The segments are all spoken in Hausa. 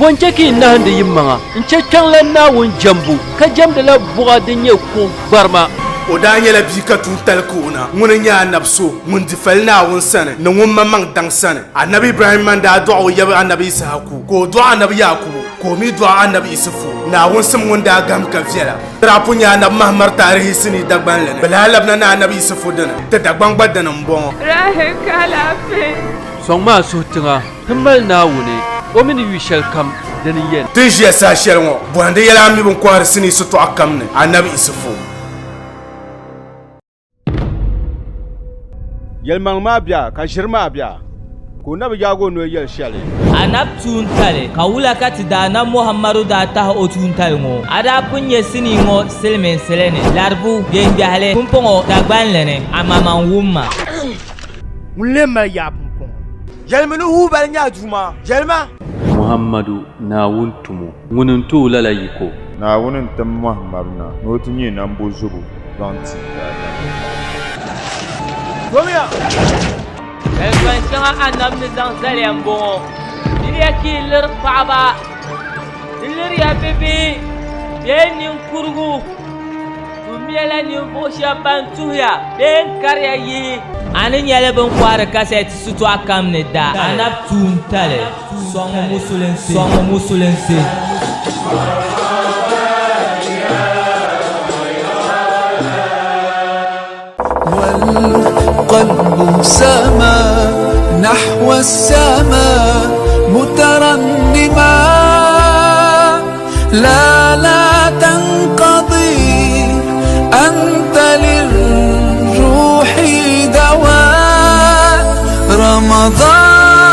Foncheki na hande yimmanga nchekkan la nawun jambu ka jamda la buga dinye ko barma o da nyela bi ka tun talkuna mun nya nabso mun difal na won sane na won mamang dang sane annabi ibrahim man da du'a ya annabi isaku ko du'a annabi yakub ko mi du'a annabi isufu na won sam won da gam ka fiala rapunya annabi mahmar tarihi sini dagban lene balalab na annabi isufu dana ta dagban badana mbon rahe kala fe songma sotinga himbal nawune o min wishal kam dani yen tijia sa shelmo bwande yala mi bon kwar sini sutu akamne annabi isufu yelmang ma bia ka shirma bia ko na bi jago no yel shale anab tuntale kawula kati da na muhammadu da ta o tuntale ngo ada punye sini ngo selmen selene larbu den jahale kumpongo da gbanlene amama wumma mulema ya pumpon yelmenu hu bal nya juma yelma muhammadu na wuntumu ngunun tu lala yiko na wonin tam muhammaduna no tinye nan bozubu danti Romia elwan shanga anab ni zang zalem bongo diriya ki lir baba dilir ya bebe ben nin kurgu tumiela ni bosha bantuya ben karya yi anin yale ben kwara kaset sutu akam ne da anab tuntale songo musulense والقلب سما نحو السماء مترنما لا تنقضي أنت للروح دواء رمضان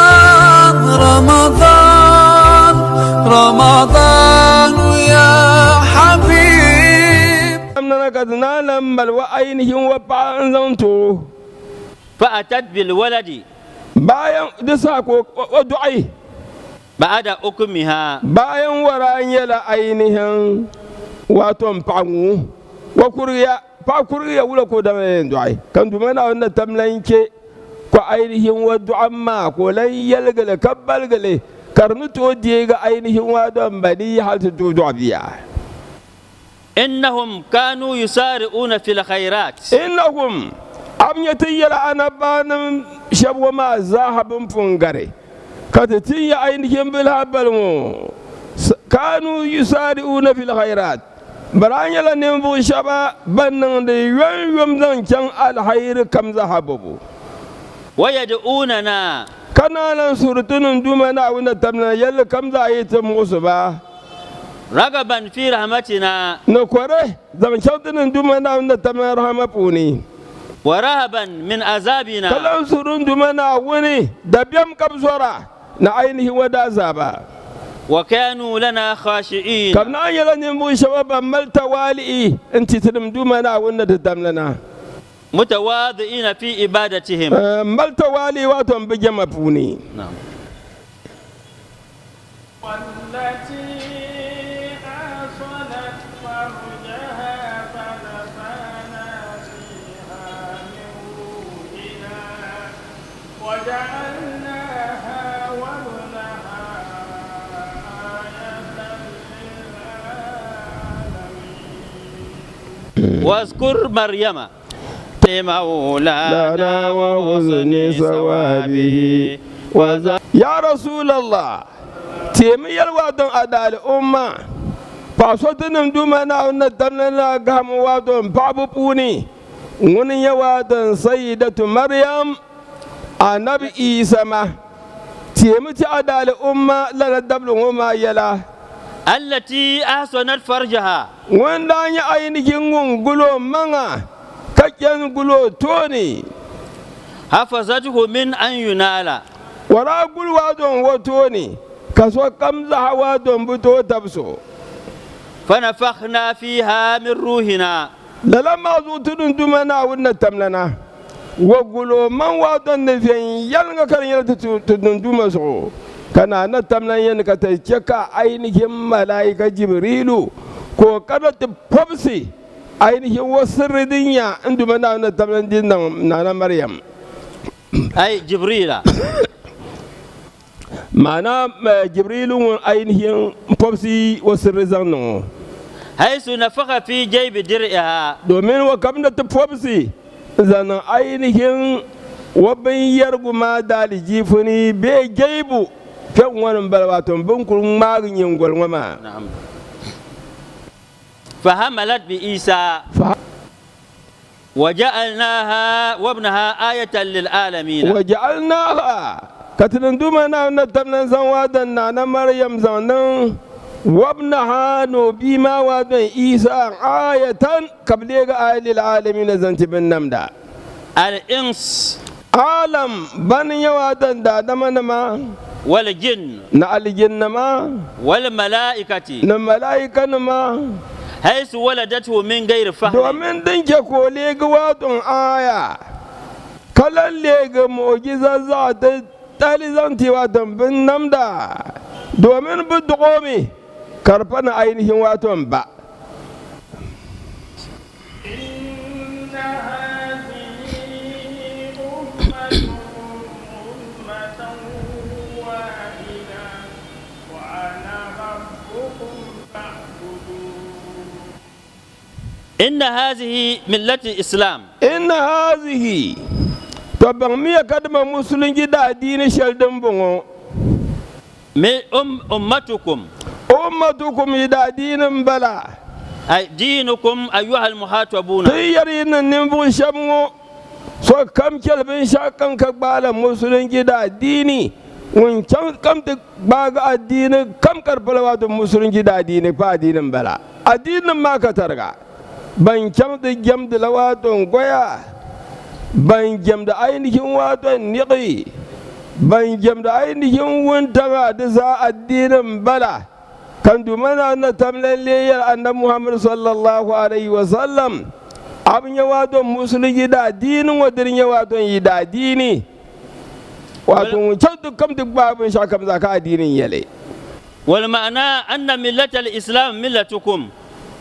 رمضان رمضان يا حبيب amna ka nalam bal wa ainihin wa panzanto فأتت بالولد bayan disa ko du'ai بعد أكمها bayan waran yala ainihin wato pangu wa kuriya pa kuriya wula ko da du'ai kan dumana wannan tamlanke ko ainihin wa du'amma ko lan yalgale kabbalgale karnu to die ga ainihin wa don bani halta to du'abiya إنهم كانوا يسارعون في الخيرات innahum am yatiyala anaban shabwa ma zahabun fungare kata tiya ainihin bil habalmu kanu yusari'una fil khairat baranya la nembu shaba bannan da yom zan can alhair kam zahabu ويدعوننا kana lan surtunun dumana wanda tamna yalla kam za yi ta musu ba رغبا في رحمتنا na kware zaman shautunin dumana wanda tamna rahama puni ورهبا من عذابنا kalan surun dumana wani da biyam kabzora na ainihin wada zaba وكانوا لنا خاشعين kabna yala nembu shaba malta wali inti tudum dumana wanda da tamlana متواضعين في عبادتهم malta wali wato bige mafuni نعم والتي أحصنت فرجها فنفخنا فيها من روحنا وجعلناها وابنها آية للعالمين واذكر مريم مولانا وحسن ثوابه ya rasulallah temi yalwa don adali umma fasotunin dumana na tamlana gamu wadon babu puni wani yawa don sayyidatu maryam annabi isa ma temi ti adali umma lana dablin umma yala التي أحسنت فرجها wanda ya ainihin gulo manga kakken gulo toni حفظته من أن ينال wara gulwa don wato ne kaso kamza hawa don buto tabso فنفخنا فيها من روحنا lalama zu tudun dumana wunna tamlana wa gulo man wa don ne fen yalga kan yal tudun duma so kana na tamlan yan ka ta ceka ainihin malaika jibrilu ko kada ta fafsi ainihin wasu ridinya in dumana na tamlan din na maryam أي جبريل ma'ana jibrilun ainihin popsi wasu rizan nan حيث نفخ في جيب درعها domin wa kamda ta popsi zanen ainihin wabin yarguma da aljifuni bai gaibu kan wani balwaton binkurin magin yin gwalwama نعم فحملت بعيسى وجعلناها وابنها آية للعالمين وجعلناها katinan duma na tamnan zan wadan na maryam zanen وابنها نبي ما ودن عيسى آية قبل آل العالمين زنت بن نمدا الإنس عالم بن يوادن دا دمنما والجن نا الجن ما والملائكة الملائكة ما حيث ولدته من غير فهم دومين دنجا كوليغ وادن آية كلا ليغ معجزة ذات تالي زنتي وادن بن نمدا دومين بدقومي karfana ainihin waton ba إن هذه ملة الإسلام إن هذه طبعا مية كدما مسلم جدا دين شلدن بونو أمتكم أمتكم إذا دين بلا أي دينكم أيها المخاطبون تيرين النبو شمو سو كم كلبن شاكن كبالا مسلم جدا ديني وين كم تباغ الدين كم كربلوات مسلم جدا ديني فا دين بلا الدين ما كترغا بان كم تجم دلواتون قويا بان جم دا أينهم واتون نقي بان جم دا أينهم وانتغا دزا الدين بلا kan dumana na tamlaliyar annabi Muhammad sallallahu alaihi wasallam abin yawa don musulunci da addinin wadirin yawa don yi da addini wato wancan dukkan duk babin shakam zaka addinin yale wal ma'ana anna millatal islam millatukum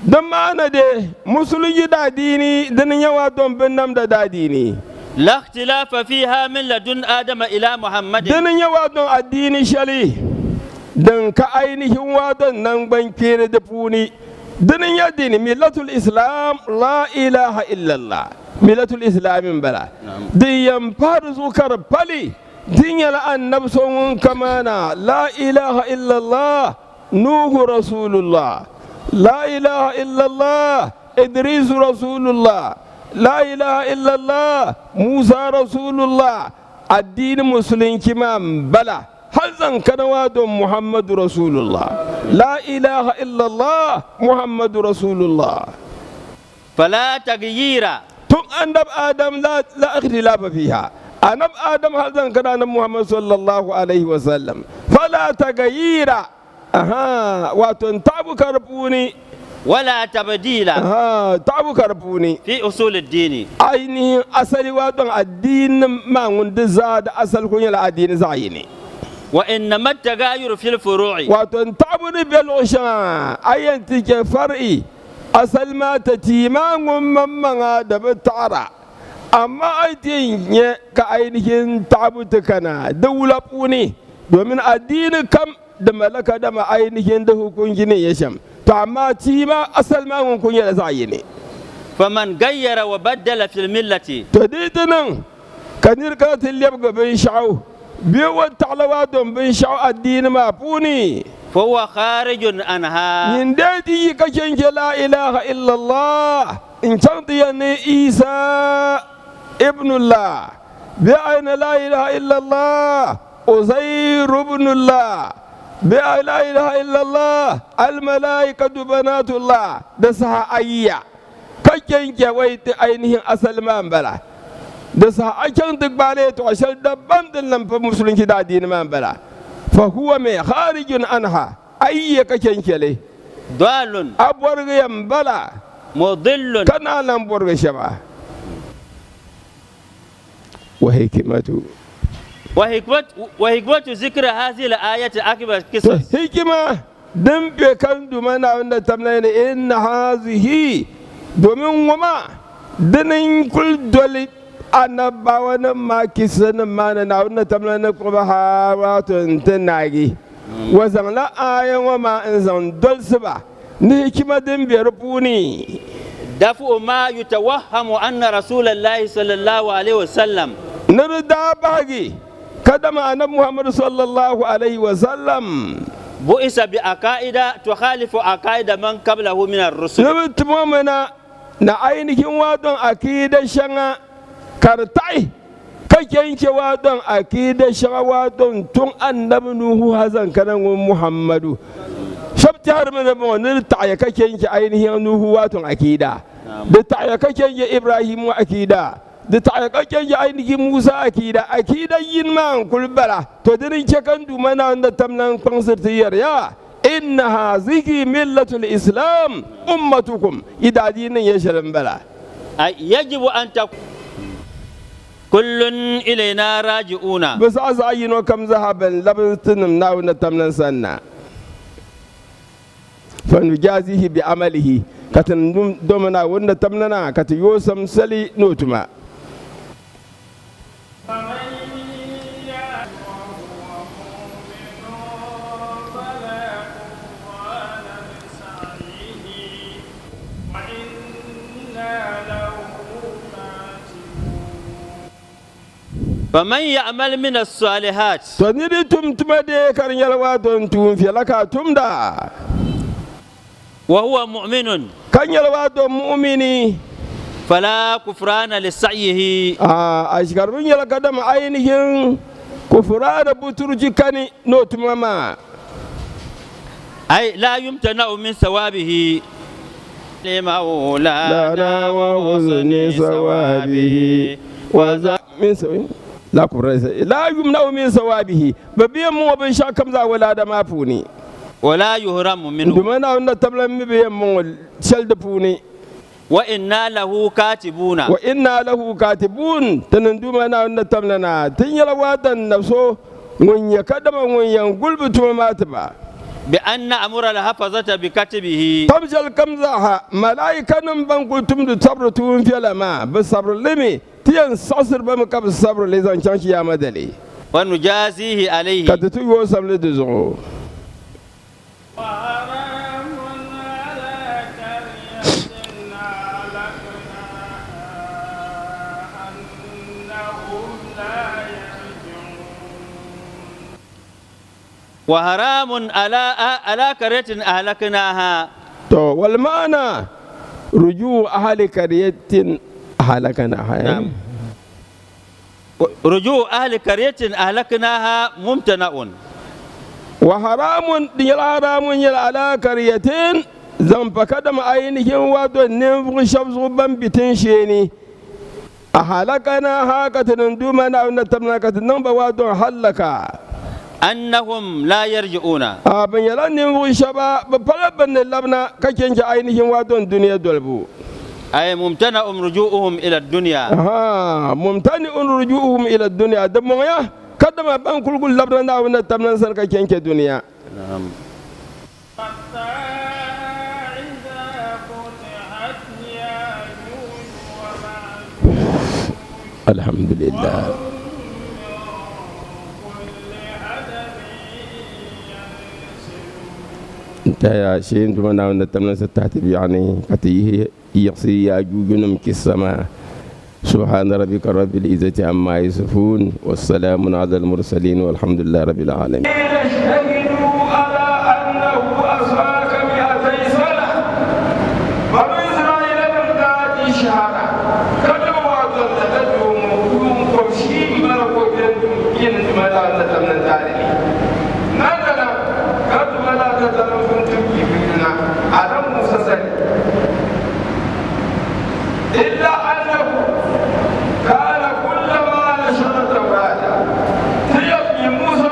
dan ma'ana de musulunci da addini dinin yawa don bin nam da addini la ikhtilafa fiha min ladun adama ila muhammadin dinin yawa don addini shali dan ka ainihin wadan nan ban kere da funi dinin ya dini millatul islam la ilaha illallah millatul islamin bala diyan farzu kar pali dinyala annab son kamana la ilaha illallah nuhu rasulullah la ilaha illallah idris rasulullah la ilaha illallah musa rasulullah addinin musulunci ma bala هل كنواد محمد رسول الله لا إله إلا الله محمد رسول الله فلا تغيير تم أنب آدم لا اختلاف فيها أنب آدم هل كان محمد صلى الله عليه وسلم فلا تغيير وتنتاب كربوني ولا تبديل تعب كربوني في أصول الدين أيني أصل وادن الدين ما عند زاد أصل كون الدين زايني وإنما التغير في الفروع وتنتعبني بالعشاء أي أنت فرعي أصل ما تتيما ومما دبتعرى أما أيتين كأينهن تعبتكنا دولة بوني ومن الدين كم دملك دم أينهن ده كونجني يشم تعما تيما أصل ما كون يلزعيني فمن غير وبدل في الملة تديدنا كنير كانت اللي يبقى بيشعو بيوت تعلواتهم بنشاء الدين ما بوني فهو خارج عنها يندي كشنج لا إله إلا الله إن تنطيني عيسى ابن الله بأين لا إله إلا الله أزير ابن الله بأين لا إله إلا الله الملائكة بنات الله دسها أيا كشنج ويت أينه أسل ما بلا da sa a can duk bale to ashal dabban din nan fa musulunci da addini man bala fa huwa mai kharijun anha ayya kake kele dalun abwarga yam bala mudillun kana nan borga shaba wa hikmatu zikra hadhihi al-ayati akbar qisas hikima dan be kan dumana wanda tamlayna inna hadhihi domin wama dinin kul doli annabawa nan ma kisanin ma na wannan tamla na kuma ha wato tunagi wazan la ayan wa ma in zan dolsu ba ni hikima din biyar puni دفع ما يتوهم أن رسول الله صلى الله عليه وسلم نردا باغي كدما أنا محمد صلى الله عليه وسلم بؤس بعقائد تخالف عقائد من قبله من الرسل نبت مؤمنا نعينك وادن أكيد شنا كرتاي كينك وادن أكيد شنا وادن تون النبي نوح هذا كان محمد شبت هرمنا نرتاي كينك عينه نوح وادن أكيدا دتاي كينك إبراهيم وأكيدا da ta'aikakken ya ainihin Musa akidan yin man kulbala to dirin ke kan dumana wanda tamnan kwansirtiyar ya inna hazihi millatul islam ummatukum idadinin ya shirin bala yajibu an ta kullun ilaina raji'una bas azayino kam zahaban labtinum na wanda tamnan sanna fa nujazihi bi amalihi katan domana wanda tamnana kata yosam sali notuma فمن يعمل من الصالحات تنيدي تمدي كارنيال وادون توم في لك تمدا وهو مؤمن كارنيال وادون مؤمني فلا كفران لسعيه أشكر من يلا قدم عينهم كفران بترجي كاني نوت ماما أي لا يمتنع من ثوابه لمولانا وحسن ثوابه وذا من ثوابه لا كفران لا يمنع من ثوابه ببيع مو بن شاكم ذا ولا دم أفوني ولا يهرم منه دمنا أن تبلغ ببيع مو شلد فوني وإنا له كاتبون تنندوما أن تملنا تنيل وادن نفسه من يكدم من ينقل بتوماتبا بأن أمر الحفظة بكتبه تمجل كمزها ملائكة نمبن قلتم تصبر تون في لما بالصبر لمي تين صصر بمكب الصبر لذا نشانش يا مدلي ونجازيه عليه كتتو يوسم لدزو وحرام على قرية أهلكناها تو والمعنى رجوع أهل قرية أهلكناها نعم رجوع أهل قرية أهلكناها ممتنع وحرام ديال حرام يل على قرية زنب كدم عينهم وادو نفغ شبز غبان بتن شيني أهلكناها كتنندوما ونتمنا كتننبا وادو حلكا أنهم لا يرجعون بن يلان نمو شبا بطلب بن اللبنا كجنج عينهم وادون دنيا دولبو أي ممتنع رجوعهم إلى الدنيا ممتنع رجوعهم إلى الدنيا دمويا كدما بان كل لبنا ونتمنا سن كجنج الدنيا نعم الحمد لله تايا شين دمنا ونتمنى ستاتي يعني كتيه يقصي ياجوجنم كالسماء سبحان ربك رب العزة عما يصفون والسلام على المرسلين والحمد لله رب العالمين إلا أنه كان كلما نشر التوراة تيبني موسى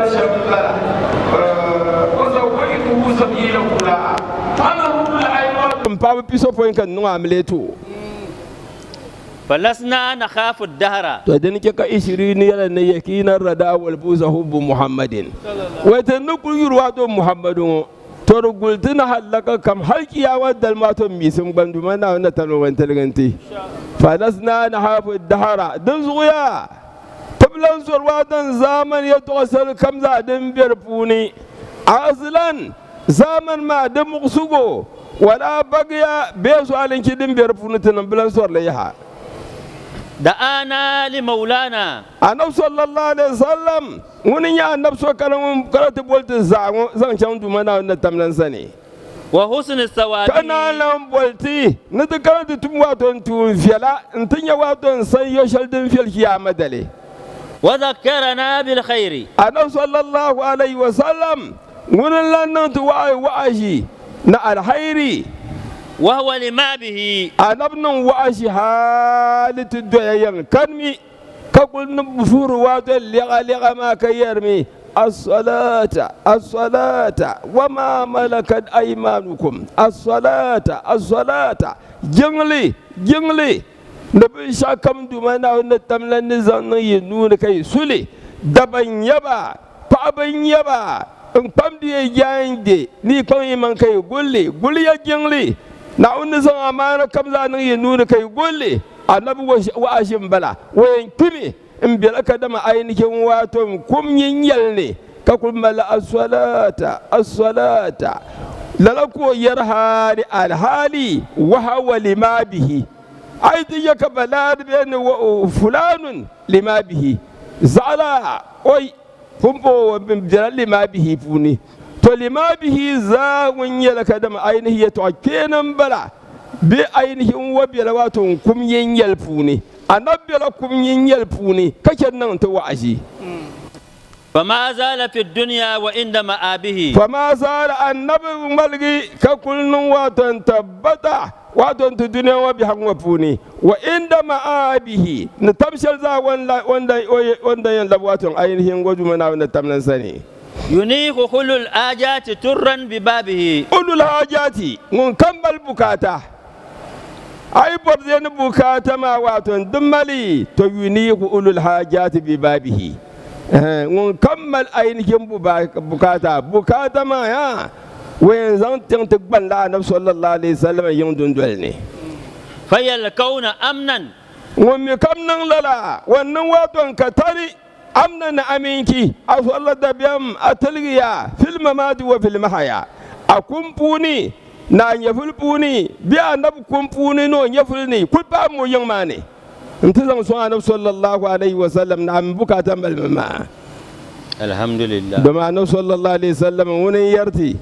شملا وزوجته سبيل كلا أنا هم الأيمان Papa piso point kan no amleto. فلسنا نخاف الدهر To dan ke ka 20 yala ne yakinan rada wal buza hubbu Muhammadin. Wata nukul yurwa to Muhammadun. To gultina halaka kam har kiyawa dal maton misin bandu mana na talo wantalganti. Falasna nahafu dahara dan zuya. Tablan surwa dan zaman ya tawasal kamza dan biyar funi. Aslan zaman ma da muqsugo wala bagiya be su alin kidin biyar funi tan bilan sur laha. دعانا لمولانا Annabi sallallahu alaihi wasallam wani ya annabi so kalan karatu boltin zan can duma na tamlan sane وحسن السواد kana nan bolti na da karatu tun wato tun fiala in tun ya wato san yo shaldin fil kiyama dale وذكرنا بالخير Annabi sallallahu alaihi wasallam wani lannan tu wa'ashi na alhairi وهو لما به anabnan wa'ashi halitu doyayen kanmi kakul nubufur wato liqa ma kayarmi as-salata wa ma malakat aymanukum as-salata jingli nabi shakam dumana wannan tamlan nizan yi nuna kai sule daban yaba fa ban yaba in pamdi yande ni kan man kai gulli ya jingli na unni zan amana kamza nan ya nuna kai golle annabi wa'ashin bala wayan kimi in biyar ka dama ainihin wato kumyin yalne ka kuma la as-salata lalako yarhari alhali wa hawa lima bihi aidi yaka balad bin fulanun lima bihi zala oi fumbo biyar lima bihi funi to lima bihi za wanya laka da ainihi ya to kenan bala bi ainihin wabiyar wato kumyin yalfu ne annabiyar kumyin yalfu ne kake nan ta wa'azi فما زال في الدنيا وعند مآبه فما زال النبي ملغي ككل wato tabbata wato duniya wa bihan wafuni wa inda ma'abihi na tamshar za wanda yan labwaton ainihin gwajumana wanda tamnan sani ينيخ خلو الآجات ترا ببابه خلو الحاجات من كمل بكاتا أي برزين بكاتا ما واتن دمالي تو ينيخ خلو الحاجات ببابه من كمل أينهم بكاتا ما يا وين زنتين تقبل لا صلى الله عليه وسلم يندون دولني فيلقون أمنا ومكمنا للا ونواتن كتاري amna na aminki a sallar da biyan a talgiya fil mamadi wa fil mahaya a kumfuni na ya fulfuni biya annabi kumfuni no ya fulni kulba mu yin ma ne in ta zan son annabi sallallahu alaihi wa sallam na am bukatan balmama alhamdulillah da ma annabi sallallahu alaihi wa sallam wani yarti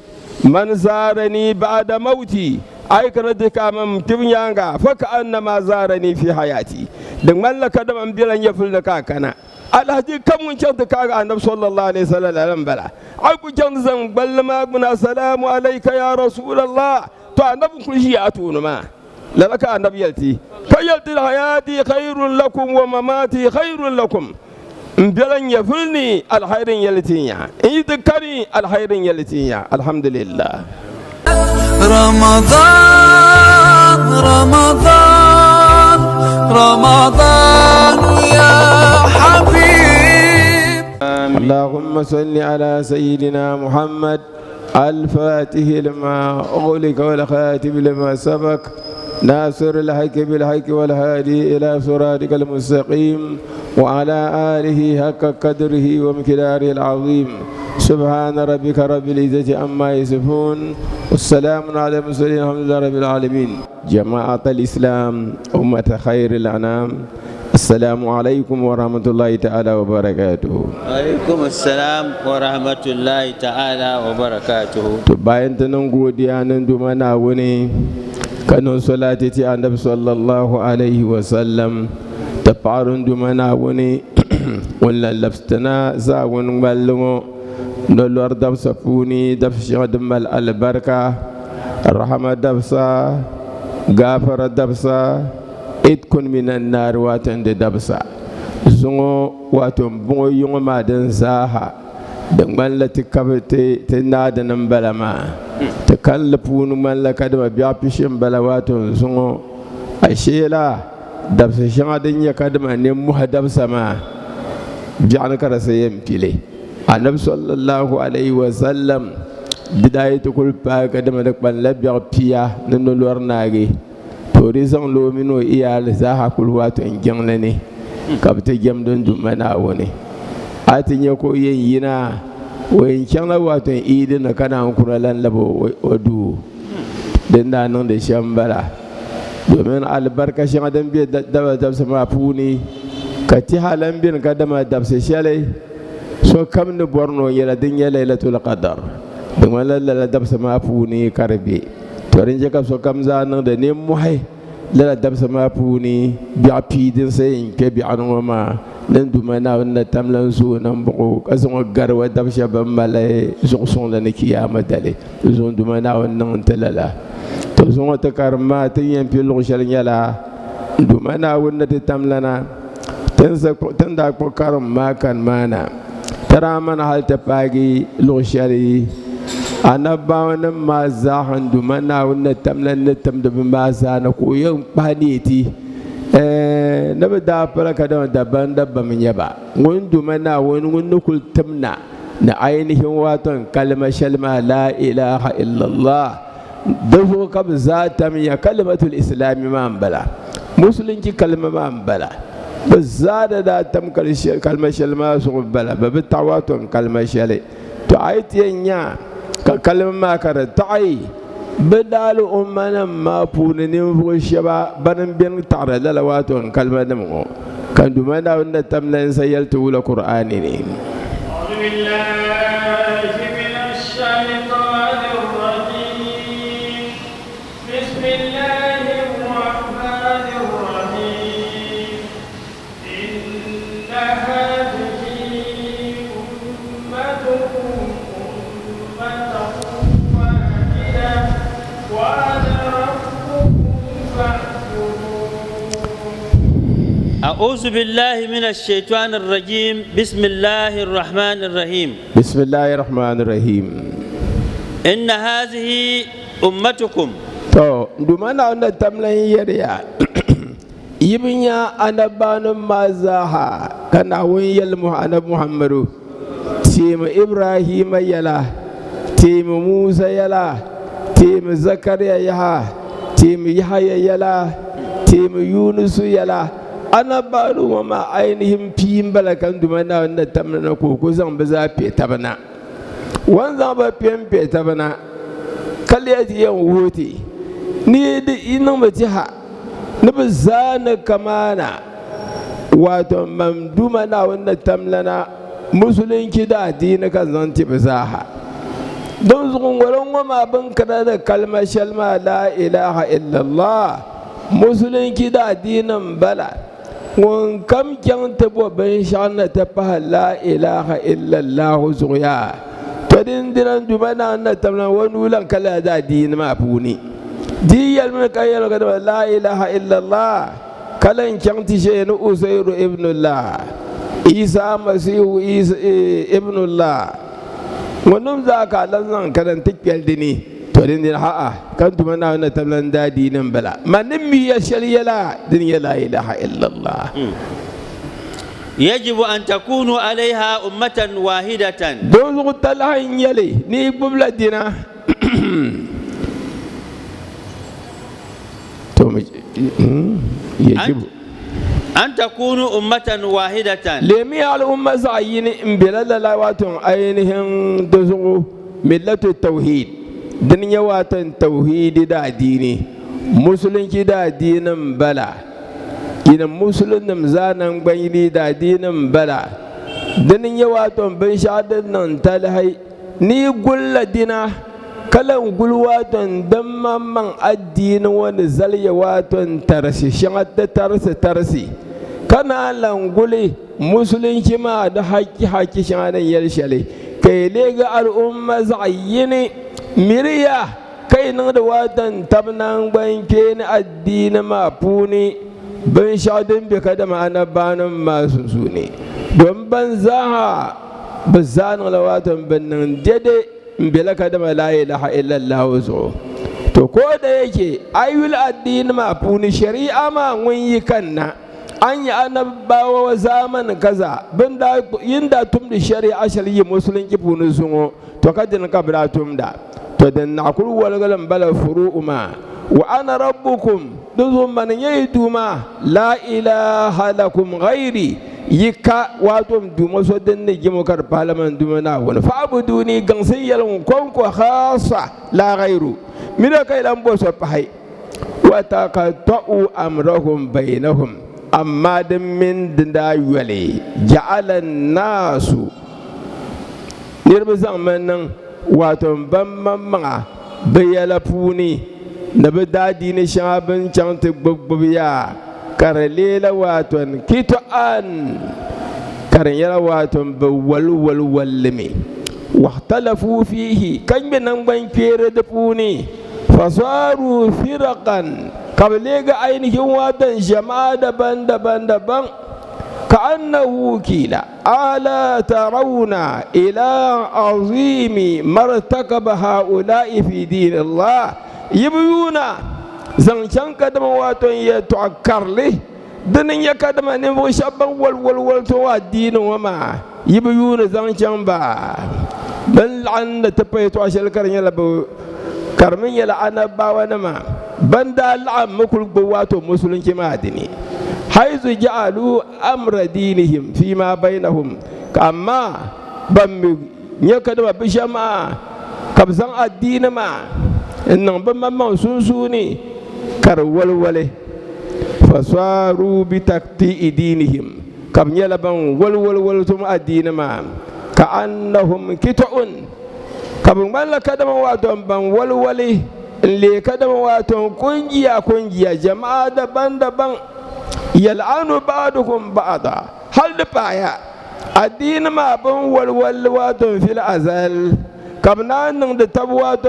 man zarani ba'da mauti ai kana da kaman tibyanga fa ka annama zarani fi hayati dan mallaka da man bilan ya fulda ka kana alhaji kan mun kyauta kaga annabi sallallahu alaihi wasallam bala ai ku kyan zan ballama muna salamu alayka ya rasulullah to annabi kun shi ya tunu ma lalaka annabi yalti kayalti hayati khairun lakum wa mamati khairun lakum bilan ya fulni alkhairin yaltinya in dukani alkhairin yaltinya alhamdulillah رمضان يا حبيب اللهم صل على سيدنا محمد الفاتح لما أغلق والخاتم لما سبق ناصر الحق بالحق والهادي إلى صراطك المستقيم وعلى آله حق قدره ومقداره العظيم سبحان ربك رب العزة عما يصفون والسلام على المرسلين الحمد لله رب العالمين جماعة الإسلام أمة خير الأنام السلام عليكم ورحمة الله تعالى وبركاته. عليكم السلام ورحمة الله تعالى وبركاته. bayan ta nan godiya nan dumana wani kanon salati ti annabi sallallahu alaihi wasallam ta farun dumana wani wannan lafstana za wani mallumo dollar dabsa funi dabsa dummal albarka rahama dabsa gafara dabsa itkun minan nar watan da dabsa zungo wato bungo yungo madan zaha din man la tikabte te nada nan balama te kan la punu man la kadama biya pishin balawato sungo ashela dabsa shanga din ya kadama ne muhadab sama bi'an karasa yem pile annabi sallallahu alaihi wasallam bidayatu kul pa kadama da ban la biya piya nan lor nage to rizan lo mino iyal za ha kul wato en jangle ne kabte gem don dumana woni atin ya ko yin yina wayin kyana wato idin na kana kuralan labo wadu den da nan da shambara domin albarka shi adam bi da sama funi ka ti halan bin kadama da se shale so kam ne borno yela din ya lailatul qadar domin lalla da sama funi karbe to rin je ka so kam zanan da ne muhai lalla da sama funi bi apidin sai in ke bi anoma nan dumana wannan tamlan su nan buku kasan garwa dabsha ban malai zuqsun da kiyama dale zon dumana wannan talala to zon ta karma tin yan fil lushal yala dumana wannan ta tamlana tan da ko karma kan mana tara mana hal ta pagi lushali anaba wannan ma zahan dumana wannan tamlan ne tam da ma za na ko yan paniti na ba da fara ka da daban dabba min yaba wani dumana wani nukul tamna na ainihin waton kalmar shalma la ilaha illallah da so ka za ta miya kalmatul islami ma bala musulunci kalma ma bala ba za da tam kalmar shalma su bala ba bi tawaton kalmar shale to ayatiyan ya kalmar ma ka ta'i بدال أمنا ما بونين فوشبا بنن بين تعرض لواتون كلمة نمو كان دمنا ون تملين سيلت ولا قرآن أعوذ بالله من الشيطان الرجيم بسم الله الرحمن الرحيم إن هذه أمتكم أمة وأنا ربكم فاعبدون. أعوذ بالله من الشيطان الرجيم بسم الله الرحمن الرحيم بسم الله الرحمن الرحيم إن هذه أمتكم تو دمنا أن تملين يريا يبنيا أنا بان مازاها كان وين يلمه أنا محمد تيم إبراهيم يلا تيم موسى يلا تيم زكريا يها تيم يحيى يلا تيم يونس يلا أنا بارو وما أينهم بيم بلا كان دمنا أن تمنا كوكوزان بزابي تبنا وانزان بيم بي تبنا كلياتي يوم ووتي نيد إنما تها نبزان كمانا واتو ممدومنا وأن تملنا مسلم كدا دينك زانتي بزاها don zuwan wurin wama abin kada da kalmar shalma la ilaha illallah musulunci da addinin bala wọn kam kyan tabo bin shana ta faha la ilaha illallah zuya to din dinan dumana na tamlan wani wulan kala da addinin ma funi diyal mun kayyar kada la ilaha illallah kalan kyan tishe ni usairu ibnullah isa masihu ibnullah wannan za ka lanzan karan tikiyar dini to din ha'a kan tuma na wannan tablan dadi nan bala manin mi ya shariyala din ya la ilaha illallah يجب أن تكونوا عليها أمة واحدة دوزو تلهن يلي ني ببلا دينا يجب أن تكونوا أمة واحدة لمي على أمة زعين بلاد لواتهم أينهم دوزو ملة التوحيد دنيا واتن توحيد دا ديني مسلم كدا دين بلا إن مسلم نمزان بيني دا دين بلا دنيا واتن بنشاد ننتلهي ني قل دينا kalan gulwatan dan mamman addini wani zalya watan tarsi shangata tarsi kana languli musulunci ma da haƙi shanganan yarshale kai lega al'umma zayyini miriya kai nan da watan tabnan banke ni addini ma funi ban shadin bi kada ma'ana banan masu su ne don ban zaha bizan la wato bannan dede mbela kadama la ilaha illallah zo to ko da yake ayul addini ma funi shari'a ma mun yi kanna an yi annabawa wa zaman kaza binda yinda tum da shari'a shari'i musulunci funi sungo to kadin kabra tum da to dan nakul wal galam bala furu'uma wa ana rabbukum duzum man yayduma la ilaha lakum ghairi yika wato duma so den ne gimo kar parliament duma na wona fa abuduni gansin yalon konko khassa la ghairu mina kai dan bo so pai wa taqatu amrahum bainahum amma dan min da yale ja'ala nasu nirbi zaman nan wato ban mamma bayala puni na bi dadi ne shabin can ta gbogbobiya karalela wato kito an karanyar wato ba walwalwallime wahtalafu fihi kan bi nan ban kere da puni fasaru firaqan kabile ga ainihin watan jama'a daban-daban كأنه كيلا ألا ترون إلى عظيم ما ارتكب هؤلاء في دين الله يبيونا زنشان كدم واتون يتعكر له دنيا كدم نمو شابا والوال توا الدين وما يبيونا زنشان با بل عند تبيتو عشان كرنيا لبو كرمين يلا أنا باوانا ما بندا العام مكل بواتو مسلم كما ديني حيث جعلوا أمر دينهم فيما بينهم كما بم يكدم بشما كبزان الدين ما إنهم بم سونسوني كرولوله فصاروا بتقطيع دينهم كم يلبن ولول ثم الدين ما كأنهم كتعون كم من كدم واتهم بن ولوله اللي كدم واتهم كنجيا جماعة دبان يلعن بعضكم بعضا هل بايا الدين ما بن والوات في الازل كبنا نند تبوات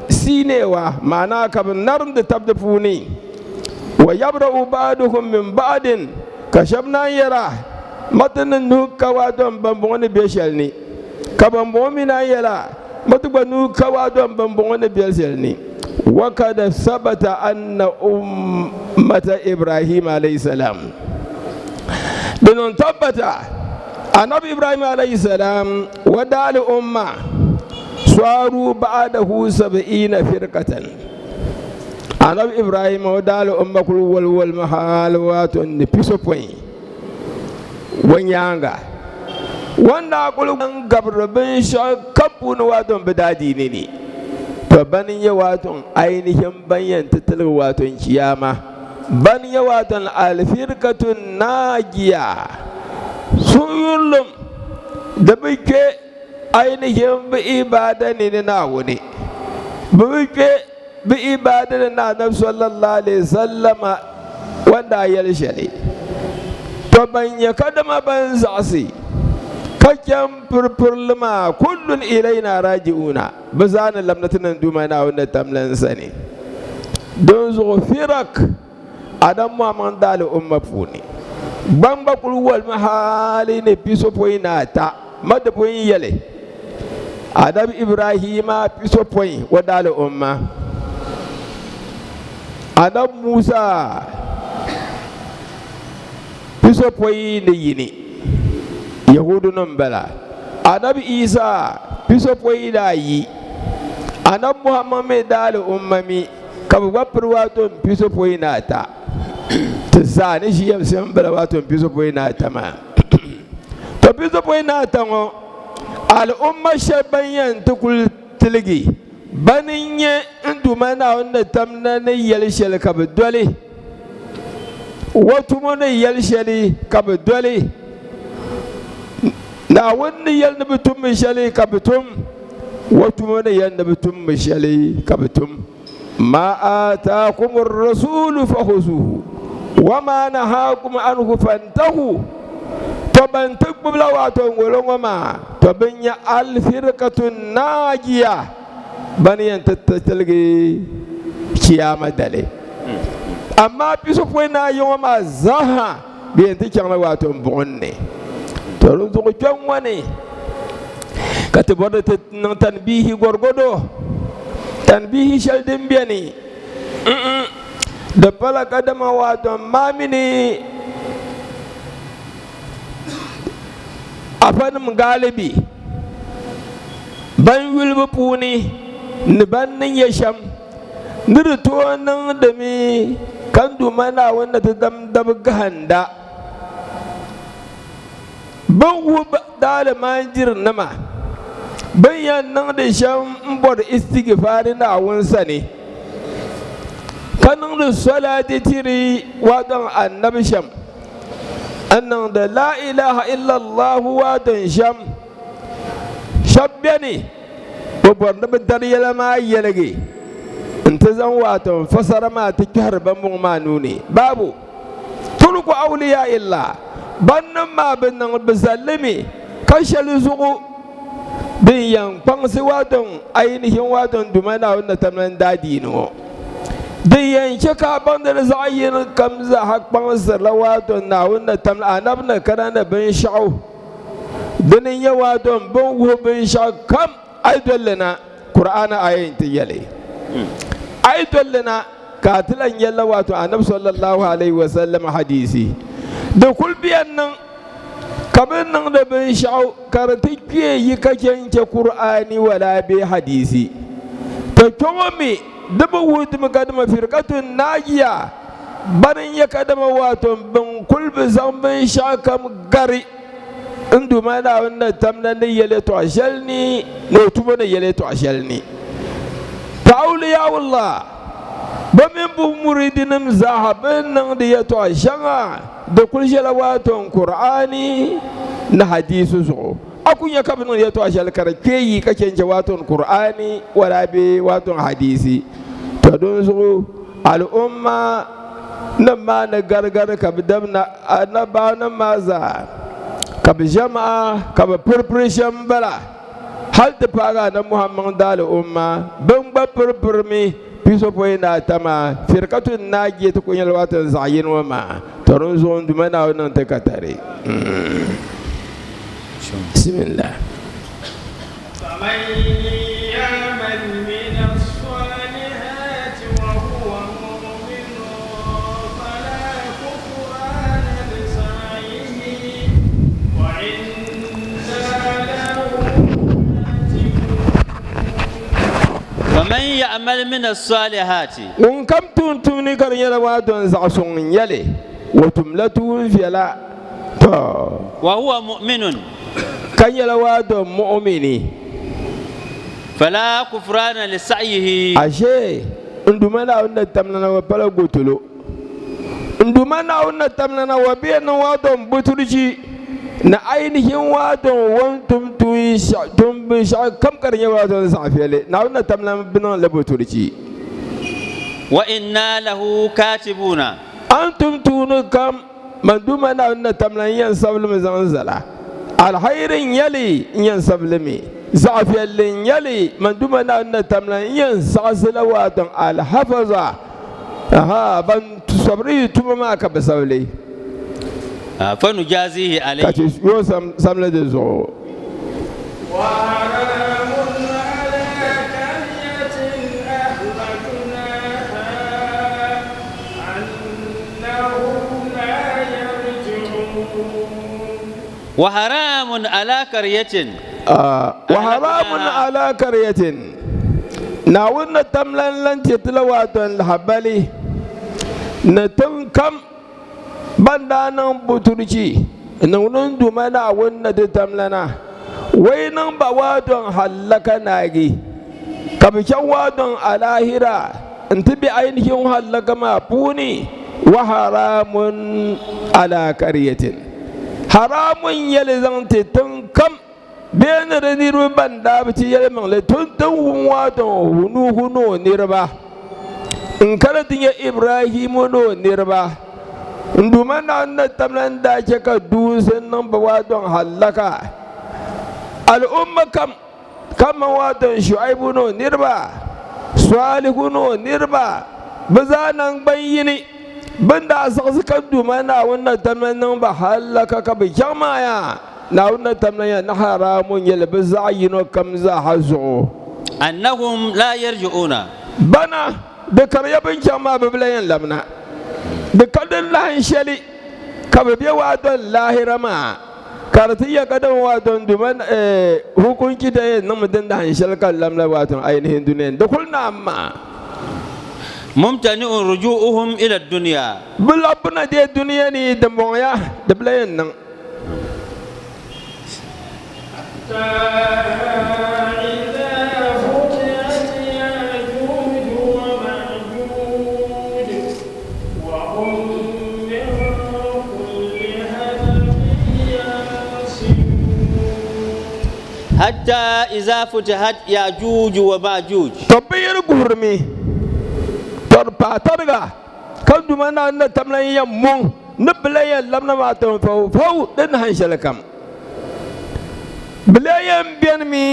سينوا معنا كبنا نرند تبدفوني ويبرأ بعضكم من بعض كشبنا يرى متن نوك واتم بمبون بيشلني كبمبومنا يرى متن نوك واتم بمبون بيشلني وقد ثبت أن أمة إبراهيم عليه السلام دون ثبت أن إبراهيم عليه السلام ودع الأمة صاروا بعده 70 فرقة أن إبراهيم ودع الأمة كل والمحال واتن بيسوبين ونيانغا وانا كل قبر بن شكبون واتن بداديني to banin ya waton ainihin bayan tattalin waton kiyama ban ya waton alfirkatun nagiya sun yullum da bike ainihin bi ibada ne na wuni bike bi ibada ne na nabi sallallahu alaihi sallama wanda ya lishari to ban ya kadama ban zasi kakken furfurluma kullun ilaina raji'una bazana lamnatunan dumana wanda tamlan sani don zo firak adam muhammad dal umma funi bamba kulwal mahali ne piso poina ta madapoyin yale adam ibrahima piso poin wadal umma adam musa piso poin ne yini yahudu nan bala anabi isa piso poyi da yi anab muhammad me dal ummami kabu wapur wato piso poyi na ta tsani shi yam sem bala wato piso poyi na ta ma to piso poyi na ta ngo al umma shabanyan tukul tilgi baninye nduma na wanda tamna ne yalshel kabu dole wato mo ne yalsheli kabu dole na wani yalda bitum mishali kabitum wato mana yalda bitum mishali kabitum ma atakumur rasulu fakhuzuhu wa ma nahakum anhu fantahu to ban tukbula wato ngolongo ma to banya alfirqatun najiya baniyan tattatalge kiyama dale amma bisu ko na yoma zaha biyan tikyan wato bonne to runzu kyan wani ka ti bɔri ti niŋ tanbihi gɔrgodo tanbihi shɛli din bɛni di pala ka dama wato maa mini afanim galibi ban yulbu puuni ni ban niŋ yɛ shɛm ni di tooi niŋdimi kan duma Naawuni ti dam dabi gahanda bin wu daali manjiri nima bin yan niŋdi shɛm n bɔri istighfari Naawuni sani ka niŋdi salati tiri waton annabi shɛm an niŋdi la ilaha illallah waton shɛm shɛb bɛni bi bɔri ni bi dari yɛla maa yɛligi n ti zaŋ waton fasara maa ti kpɛhiri bambɔŋ maa nuuni baabu tulku awliya illa bannim maa bi niŋ bi zalimi ka shɛli zuɣu din yan kpaŋsi waton ainihin waton duma Naawuni na tam nan daa diini ŋɔ din yan chɛ ka baŋdili zaɣ yini kam zaha kpaŋsirila waton Naawuni na tam anabi na kana ni binshɛɣu dini nyɛ waton bin wuhi binshɛɣu kam ayi dolli na Qur'ana ayin ti yɛli ayi dolli na ka ti lan yɛlla wato anabi sallallahu alaihi wasallam hadisi da kul biyan nan ka bin nan da bin sha'u karati kiye yi ka kyanke Qur'ani wala bi hadisi to kyomi dubu wutum kadama firqatun najiya barin ya kadama wato bin kul bi zan bin shakam gari indu ma da wannan tamnan ne yele to ashalni ne tumo ne yele to ashalni ta'awliya wallah ba min bu muridinum zahabin nan da ya to shanga da kulshela waton Qur'ani na hadisu zo akun ya kabin ya to ashal karkeyi kake je waton Qur'ani wala be waton hadisi to don zo al'umma nan ma na gargar ka bidamna annaba nan maza ka bi jama'a ka bi preparation bala hal ta fara na Muhammad da al'umma ban ba purpurmi piso poyi na tama firkatun naji ta kunyar watan zayin wa ma taron zuwan duma na wannan ta katare bismillah فمن يعمل من الصالحات وهو مؤمن فلا كفران لسعيه وإنا له فمن يعمل من الصالحات un kam tuni kar yala wadon za sun yale watum latu fiala to وهو مؤمن kan yala wadon mu'mini فلا كفران لسعيه ashe ndumana wannan tamnana wa pala gotulo ndumana wannan tamnana wa biyan wadon buturci na ainihin wadon wantum tuyi tun bi sha kam kar yala wadon sa fiale na wannan tamnana binan la buturci وإنا له كاتبون antum tunu kam manduma na wannan tamnan yan sablimi zanzala alhairin yali yan sablimi zafiyallin yali manduma na wannan tamnan yan sasila waton alhafaza aha ban sabri tuma ma ka basawli فنجازيه عليه kace yo samla da zo وحرام على قرية أهلكناها أنهم لا يرجعون وحرام على قرية wa haramun ala qaryatin na wannan tamlan lan titlawaton habali na tun kam banda nan buturci na wurin dumana wannan da tamlana wai nan ba wadon hallaka nagi kabishan wadon alahira in tibi ainihin hallaka ma puni wa haramun ala qaryatin haramun yalizan tun kam bene da nirba banda bi yele mangle tun wadon hunu nirba in kala tinya ibrahimu no nirba nduma na tamlan da ke ka dusin nan ba wadon halaka al'umma kama wadon shu'aibu no nirba salihu no nirba bazanan bayyini banda saksukan duma na wannan tamlan nan ba halaka ka bi jamaya nauna tamna ya na haramun yalbi za'ayino kam za hazo annahum la yarji'una bana da karyabin kyamma bibilayen lamna da kadin lahin shali ka bibiya wadon lahirama karti ya kadan wadon duman hukunci da yin namudin da hanshal kan lamna wadon ainihin duniyan da kulna amma mumtani'un ruju'uhum ila dunya bulabuna da duniya ne da moya da bilayen nan hatta iza futihat yajuj wa majuj tabbir gurmi tarpatarga kan dumana na tamlan yammun niblayan lamna ma tan fau din hanshal kam blayan biyan mi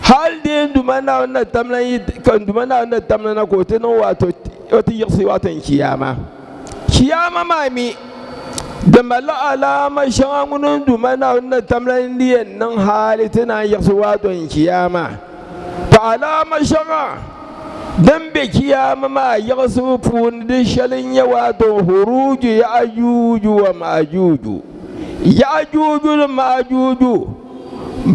hal din dumana na tamlan kan dumana na tamlan na ko tin wato wata yasi watan kiyama mami da mala alama shangunan dumana na tamlan diyan nan hali tana yasi watan kiyama ta alama shanga dan be kiyama ma yasi fun da shalin yawa to huruju ya ajuju wa majuju ya ajuju da majuju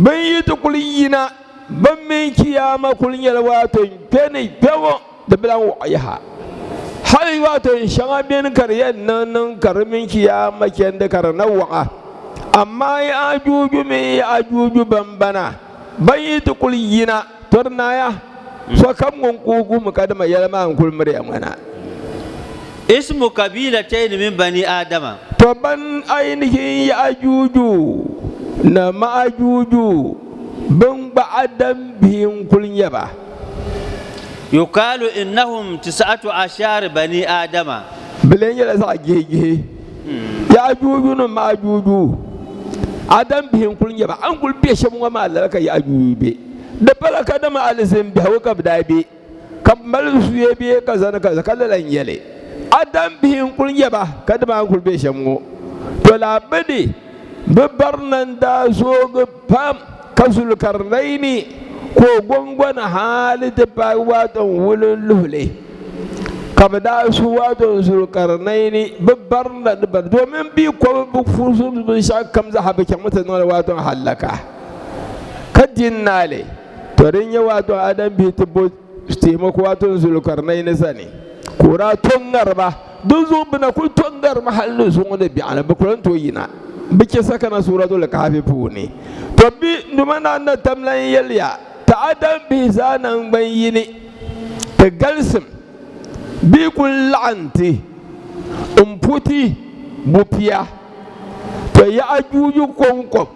ban yi tukulina ban min kiyama kulin yalwa to kene pewo da bilan wa'aha har wato shanga bin karyan nan karamin kiyama ken da karna wa'a amma ya ajuju me ya ajuju bambana ban yi tukulina tornaya so kam gon kugu mu kadama yalma an kul maryam wana ismu kabilatayn min bani adama to ban ainihin ya ajuju na ma ajuju ban ba adam bihin kulin yaba yukalu innahum 19 bani adama bilen yala sa gege ya ajuju na ma ajuju adam bihin kulin yaba an kul be shi mun ma Allah ka ya ajuju be da falaka da ma alisin bi hawa kabda be kammal su ye be kaza kallalan yale adam bihin kulin yaba kada ma an kul be shi mun to labadi bibarnan da so ga pam kasul karnaini ko gwangwana hali da ba watan wulin luhule kabda su watan zulkarnaini bibarnan da domin bi ko fusun bin sha kamza habikin mutane watan halaka kadin nale torin ya watan adam bi tibbo taimako watan zulkarnaini sani kura tungar ba dun zo bina kul tungar mahallin sun wani bi ana bakuran toyina bike saka na suratul kahfi funi to bi dumana na tamlan yalya ta adam bi zanan bayini ta galsim bi kul anti umputi bupiya to ya ajuju konko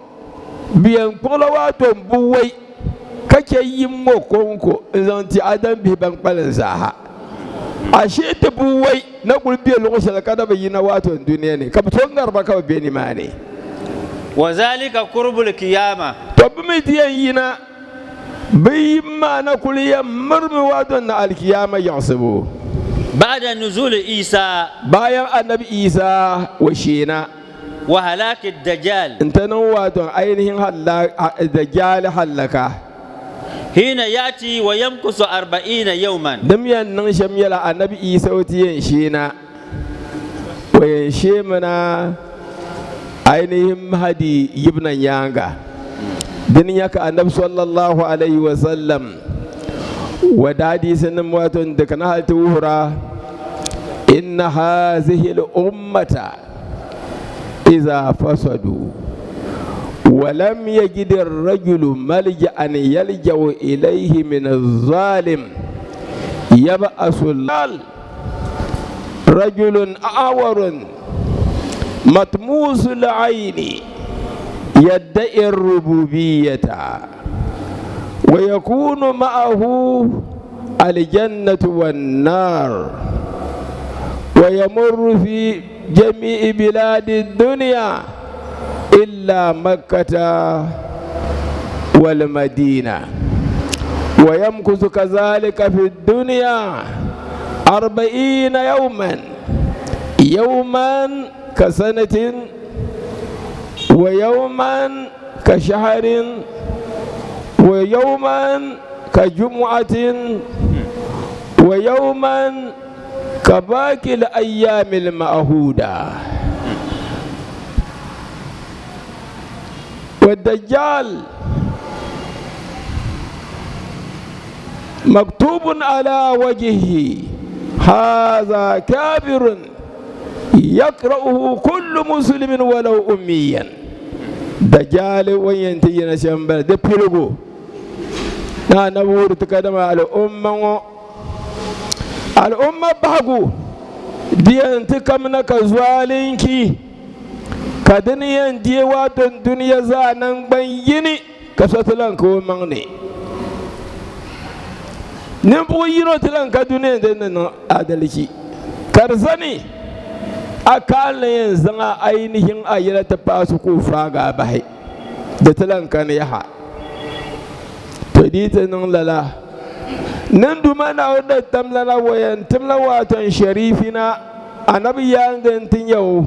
biyan kolawa to buwai kake yin mo konko zanti adam bi ban kwalan zaha ashe ta buwai na gulbiya lokacin da kada bayyana wato duniya ne kam tongar ba ka be ni ma ne wa zalika qurbul qiyama to bi mi tiyan yina bi ma na kuliya murmi wato na alkiyama yasibu ba'da nuzul isa bayan annabi isa wa shina wa halakid dajjal intanan wato ainihin dajjal halaka hina yati wa yamkusu 40 yawman damiyan nan shamyala annabi isa watiyan shina wayan shemana ainihin hadi ibnan yanga din yaka annabi sallallahu alaihi wa sallam wadadi sanin waton da kana halta wuhura inna hazihi al-ummata idza fasadu ولم يجد الرجل ملجأ يلجأ إليه من الظالم يبأس اللال رجل أعور مطموس العين يدعي الربوبية ويكون معه الجنة والنار ويمر في جميع بلاد الدنيا إلا مكة والمدينة ويمكث كذلك في الدنيا 40 يوما كسنة ويوما كشهر ويوما كجمعة ويوما كباقي الأيام المعهودة. والدجال مكتوب على وجهه هذا كافر يقرأه كل مسلم ولو أميا. دجال وينتين شمبل دبلغو نور تقدم على الأمة بحقو دي انتكمنا كزوالينكي كدنيا ديوات الدنيا زانن بيني كسوتلان كو مغني نمبو يرو تلان كدنيا دنن عدلشي كرزني أكال ينزنا أينهم أيلا تباسو كوفراغا بحي دتلان كان يحا تديت نغللا نندما نعود تملنا وين تملا واتن شريفنا النبي يانغن تنيو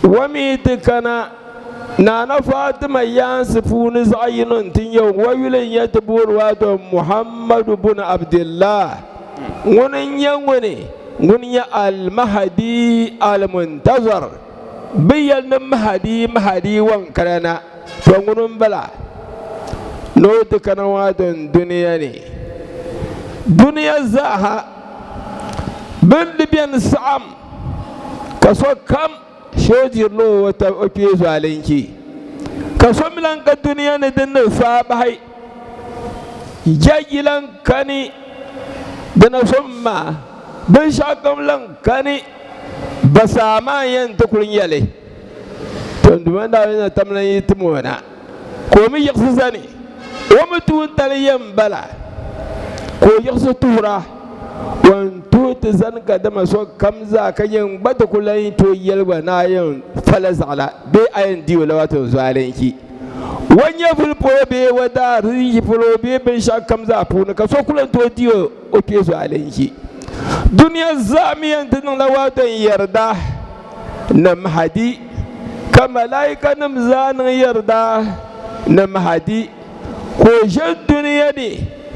وميتكنا نانا فاطمة يانسفون زعين تنيو ويلن يتبور واتن محمد بن عبد الله ونن ينوني ونيا المهدي المنتظر بيان مهدي وانكرنا فنون بلا نوت كنوات دنياني دنيا زاها بند بين سام كسو كم شوجر لو وتوكيز عليكي كسو ملان كدنيا ندن فابهي جايلان كاني دنا سما بشاكم لان كاني بساما ينتقلن يلي تندمان داوين تملن يتمونا كومي يقصصاني ومتون تليم بلا كو يقصص تورا وانتو تزن كدما سو كمزا كين بدكولين تو يلوا نايون فلس على بي اين ديو لواتو زوالينكي wanya fulpo be wada ri fulpo be ben shakam za puna ka so kulan to diyo o keso alenki duniya zamiyan tin lawatan yarda na mahadi ka malaika nam zan yarda na mahadi ko je duniya ne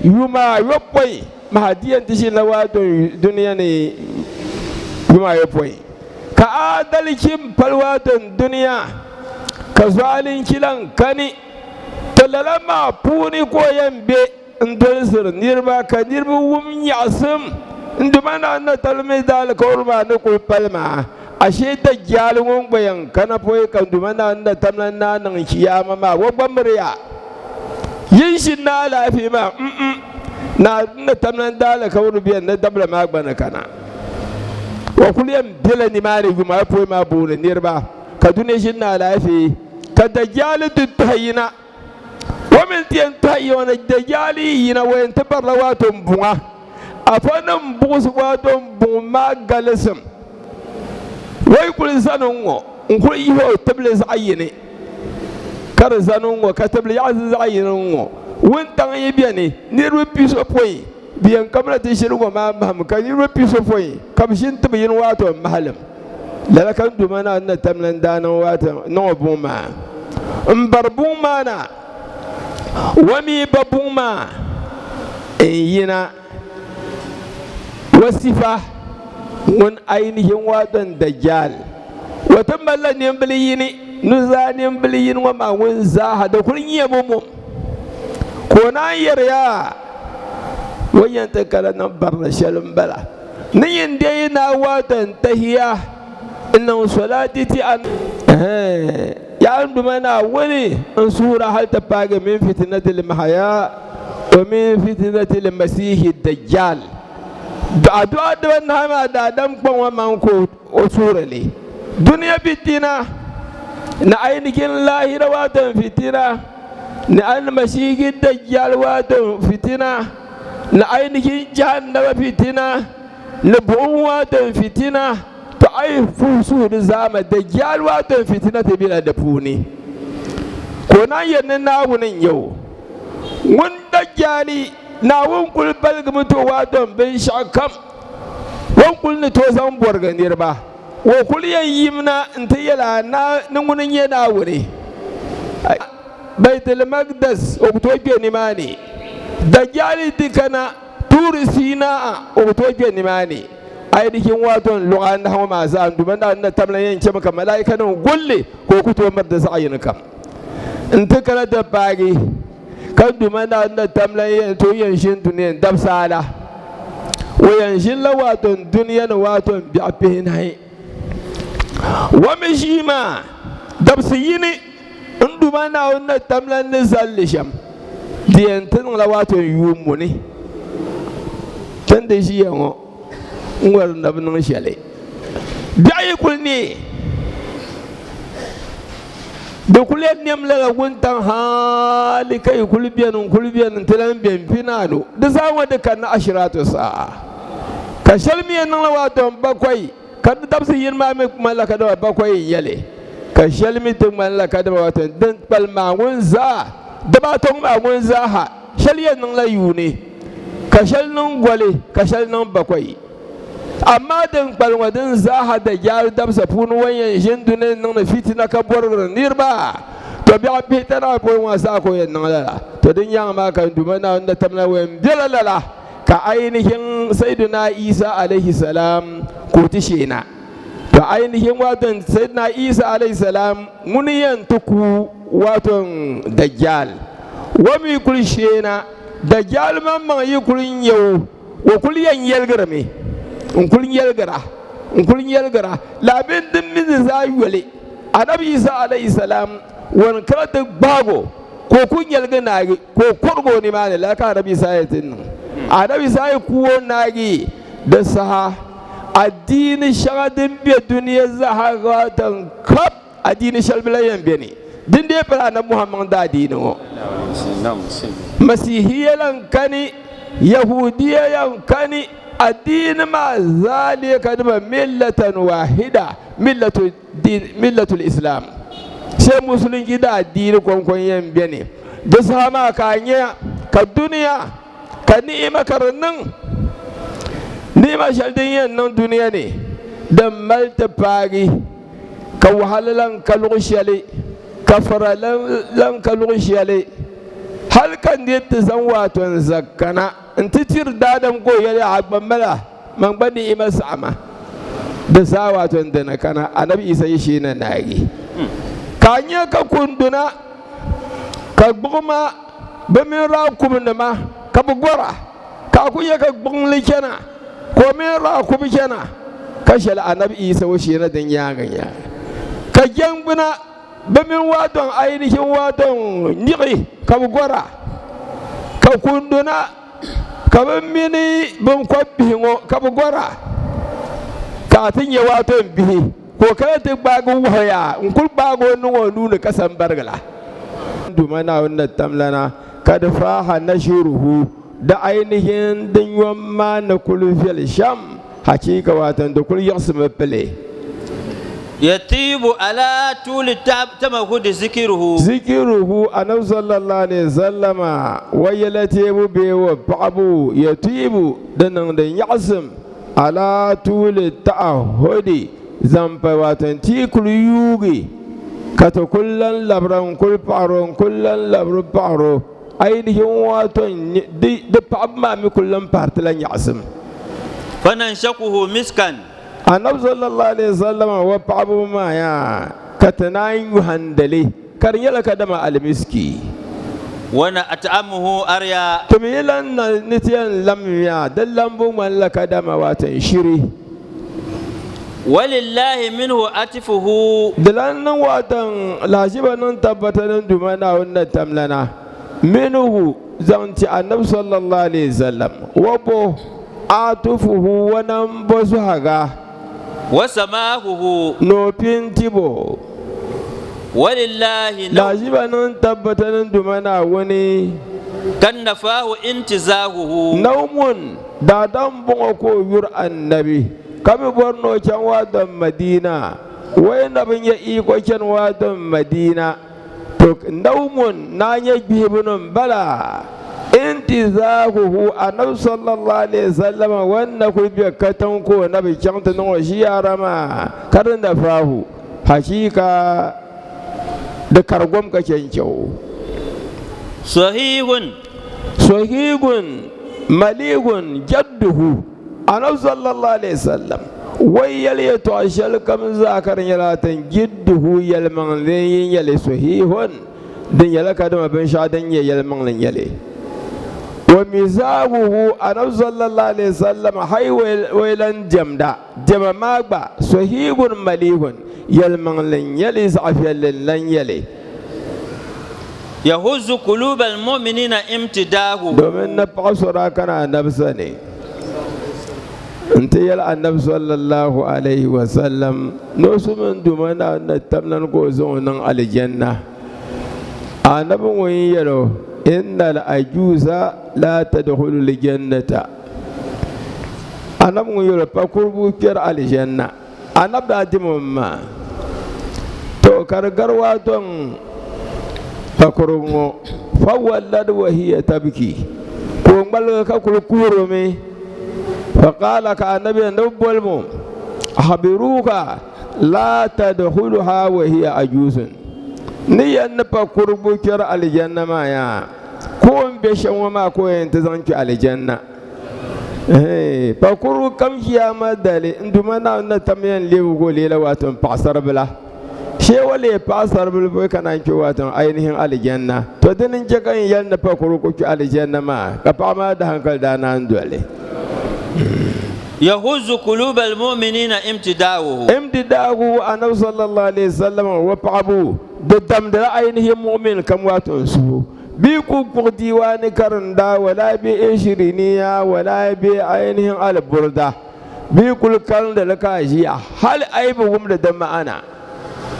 yuma yopoi mahadi an tishi lawatan duniya ne yuma yopoi ka adalkin falwatan duniya ka zalin kilan kani talalama puni ko yambe ndolsir nirba ka nirba wum yasum ndumana na talme dal korba no ko palma ashe da jalun bayan kana poy ka ndumana na tamlan na nan kiyama ma wa bamriya yin shin na lafi ma na tamlan dal ka wuru biyan na dabla ma gbana kana wa kulliyam bilani mari guma poy ma bule nirba ka dune shin na lafi ka dajjal tutayina ومن تنتهي ونجدجالي ينا وين تبر واتم بوما أفنم بوس واتم بوما جالسم ويقول زانونغو نقول إيهو تبلز عيني كار زانونغو كتبل يعز عينونغو وين تاني بياني نيرو بيسو بوي بيان كملا تشيرو ما مهم كان نيرو بيسو بوي كمشين تبين واتم محلم لا كان دومانا أن تملن دانا واتم نو بوما مبربومانا ومي بابوما ينا وصفة من أينهم وادن دجال وتملا نيمبليني نزا نيمبلين وما ونزا هذا كل يوم كونا يريا وينتقل نبر شلم بلا نيندينا وادن تهيا إنه صلاتي أن يا أمنا ولي انصورا هل تبقى من فتنة المحيا ومن فتنة المسيح الدجال دعاء دوانا ما دادم قوة مانكو أصور لي دنيا فتنة نعين كن الله رواتن فتنة نعين المسيح الدجال واتن فتنة نعين كن جهنم فتنة نبعو واتن فتنة ai fusu da zama da gyalwa ta fitina ta bila da funi ko na yanne na wunin yau mun da gyali na wun kulbal ga mutuwa don bin shakam wun kulni to zan borganir ba wo kuliyan yimna ntiyala na nungunin yana wuri baitul maqdis o to ke ni mani dajjali dikana turi sina o to ke ni mani ai dikin waton lu'an hawa masu anduban da na tamlan yanke maka malaika nan gulle ko kuto mar da sa'ayin kam in ta kana da bagi kan duman da na tamlan yan to yanshin duniyan dabsala wayanshin la waton duniyan waton bi afin hai wa mishima dabsiyini in duman da na tamlan ne zallisham diyantin la waton yumuni tan da shi yango ngwar na bin shale bai kulni da kulen nem la guntan hali kai kulbiyan tilan ben finado da zawo da kan ashiratu sa ka shalmiyan nan wato bakwai kan tafsir yin ma malaka da bakwai yale ka shalmi tun malaka da wato dan palmagun za da ba ton magun za ha shaliyan nan la yune ka shalnin gwale ka shalnin bakwai amma din balwadin zaha da gyar damsa funu wayan jindunin nan fitina ka borar nirba to bi abi tana ko wasa ko yan nan lala to din yan ma kan dumana wanda tamna wayan bilalala ka ainihin sayyidina Isa alaihi salam ko tishena to ainihin waton sayyidina Isa alaihi salam muniyan tuku waton dajjal wa mi kulshena dajjal man yi kulin yau wa kuliyan yalgarme in kulin yalgara labin din min zayuwale annabi Isa alayhi salam wan karata bago ko kun yalga nagi ko kurgo ni mane la ka annabi Isa yatin annabi Isa kuwo nagi da saha addini shagadin bi duniya zahaga tan kap addini shalbilayan bene din de fara na Muhammad da addini o masihiyan kani yahudiyan kani الدين مع ذلك ملة واحدة ملة الإسلام شيء مسلم كده الدين كون ينبني بس هما كانيا كالدنيا كنيمة كرنن نيمة شلدين نن دنيا ني دملت باقي كوهللن كالغشيالي كفرلن كالغشيالي هل كان يتزوات زكنا انت تير دادم كو يلي عبملا من بني إما سعما دساوات عندنا كان النبي إيسا يشينا ناجي كانيا ككوندنا كبغما بمن راكم نما كبغورا كاكويا كبغلي كنا كومن راكم كنا كشل النبي إيسا وشينا دنيا غنيا كجنبنا بمن وادون أيني وادون نيغي كبغورا ككوندنا kaban mini bin kwabbi ngo kabugora ka tinye wato bihi ko kala te bago waya nkul bago no nuna kasan bargala dumana wannan tamlana kad faha nashuruhu da ainihin dinyon ma na kulufil sham hakika watan da kul yasma pele yatibu ala tul tamahud zikiruhu annabi sallallahu alaihi wasallama wayalatibu be wa babu yatibu danan da yasim ala tul ta'ahudi zampa watan tikul yugi kata kullan labran kul kullan paro ainihin watan da pabma mi kullan partilan yasim fanan shakuhu miskan annabi sallallahu alaihi wasallam wa babu ma ya katanayin handale kar yala kadama almiski wana at'amuhu arya tumilan nitiyan lamya dallambu mallaka dama watan shiri walillahi minhu atifuhu dalannan watan lajibanin tabbatanin dumana wannan tamlana minhu zanti annabi sallallahu alaihi wasallam wabo atufuhu wannan basu haga wasamahuhu nofin tibo walillahi lajibanin tabbatanin dumana wani kan nafahu intizahuhu naumun da dan bungo ko yur annabi kami borno can wadon madina wai nabin ya iko can wadon madina to naumun na ya bibinin bala intizahuhu annabi sallallahu alaihi wasallam wannan ku bi katan ko na bi kyanta no shi yarama karin da fahu hakika da kargom ka kyau sahihun maligun jadduhu annabi sallallahu alaihi wasallam wai yale to ashal kam zakarin yalatan jidduhu yalman zin yale sahihun din yala kadama bin shadan yalman lan yale wa mizabuhu annabi sallallahu alaihi wasallam hay wailan jama magba sahihun malihun yalman lan yale safiyal lan yale yahuzzu qulubal mu'minina imtidahu domin na fasara kana nafsa ne انت يلا النبي صلى الله عليه وسلم نوسمن دمنا نتمنى كوزون على الجنة أنا بقول يلو إن العجوز لا تدخل الجنة أنا بقول يلو بقرب كير على الجنة أنا بدي مما تو كرجرواتهم بقربه فولد وهي تبكي كون بالك كل كورمي فقال كالنبي نبولمو أخبروك لا تدخلها وهي عجوز ني أنبا قربو كر على الجنة ما يا كون بيشن وما كون تزنك على الجنة فقربو كم شيء دالي عندما نتمين ليوغو ليلا واتن باسر بلا شيء ولي باسر بلا كان انكو واتن اينهم على الجنة تودن جكان يلنا قربو على الجنة ما كفاما دهن كل دانا ندولي يهز قلوب المؤمنين امتداؤه أنا صلى الله عليه وسلم وفعبوا ضدم عينه مؤمن كم واتنسو بيكو ديوان كرندا ولا بإشرينيا ولا بعينهم على بردة بيكو كرند لكاجيا هل أيبهم لدم أنا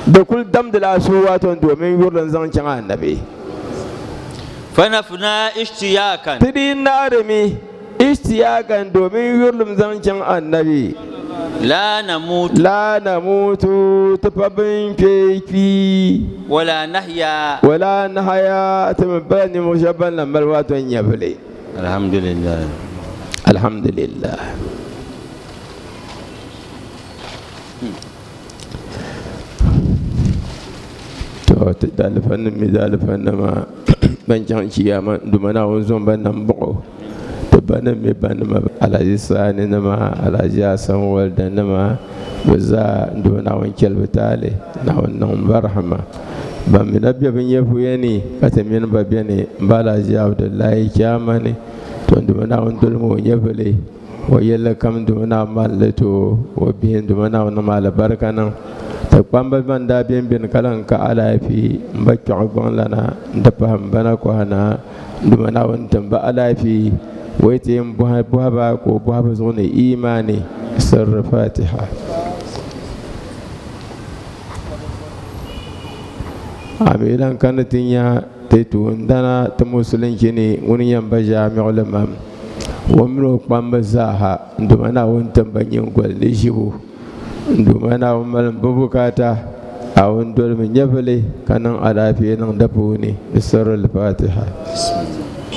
بكل دم دلاسوات ومن يورن زنجان النبي فنفنا اشتياكا تدين نارمي اشتياقا دومين يرلم زنجان النبي لا نموت تفبين كيفي ولا نحيا تمبني مشابه لما الواتن يبلي الحمد لله تدال فن مدال فن ما بنجان شياما دمنا ونزوم بنبقو تبنا مبنا على جسان نما على جاسم ولد نما وزا دمنا ونكل بتالي نون برحمة بمن أبي بن يفويني كتمين ببيني بالا جاب الله كامني تندمنا وندلم ونيفلي ويلا كم دمنا مالتو وبين دمنا ونمال بركنا تقام بمن دابين بين كلام كعلى في بكعبان لنا دبهم بنا كهنا دمنا وندم بألا في ويتم بوابا وبوابا زون إيماني سر فاتحة أميران كانت تنيا تتون دنا تمسلين كني ونيام بجامع الإمام ومنو قام بزاها دمنا وانتم بنيون قل ليشبو دمنا ومن ببكاتا أو ندول من يفلي كانوا على فينا دبوني سر الفاتحة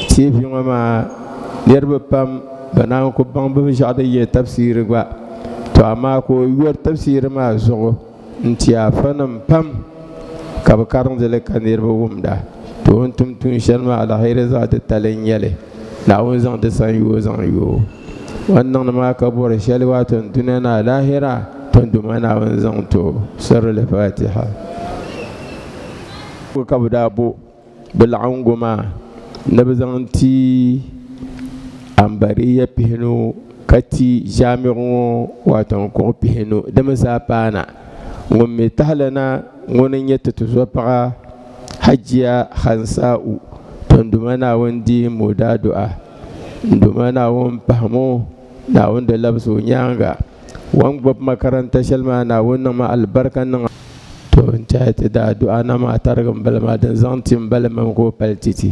تيفي وما نرب بام بناو كبان بمشاهدة تفسير با تو أما كو يور تفسير ما زغو انتيا فنم بام كبكارن زلك نرب ومدا تو انتم تنشر ما على خير ذات التلين يلي ناون زان تسان يو وانن ما كبور شلوات دنيا لاهرة تندمنا ونزان تو سر الفاتحة وكبدابو بالعنقما نبزانتي ambariya pihinu kati jami'u watan ko pihinu da musafana ngummi tahlana ngonin yata tuzwafa hajiya hansa'u tundumana wandi muda du'a ndumana won fahmo na wanda labsu nyanga wan gob makaranta shalma na wannan ma albarkan nan to ta da du'a na ma targam balma dan zantin balma ko paltiti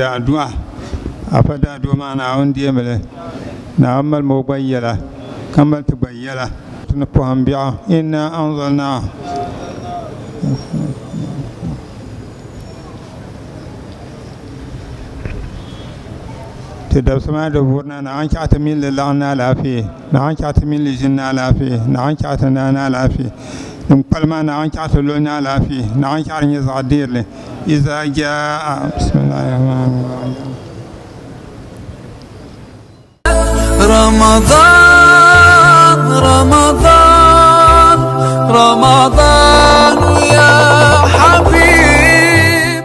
da addu'a a fada addu'a ma'ana wanda ya mele na amal mubayyala kamal tabayyala tun faham bi'a inna anzalna تدرسما دبورنا نعن كات من للعنا لا فيه نعن كات من لجنا لا فيه نعن كات نانا لا فيه نقبل ما نعن كات لنا لا فيه نعن كات يزعدير له إذا جاء بسم الله الرحمن الرحيم رمضان رمضان رمضان يا حبيب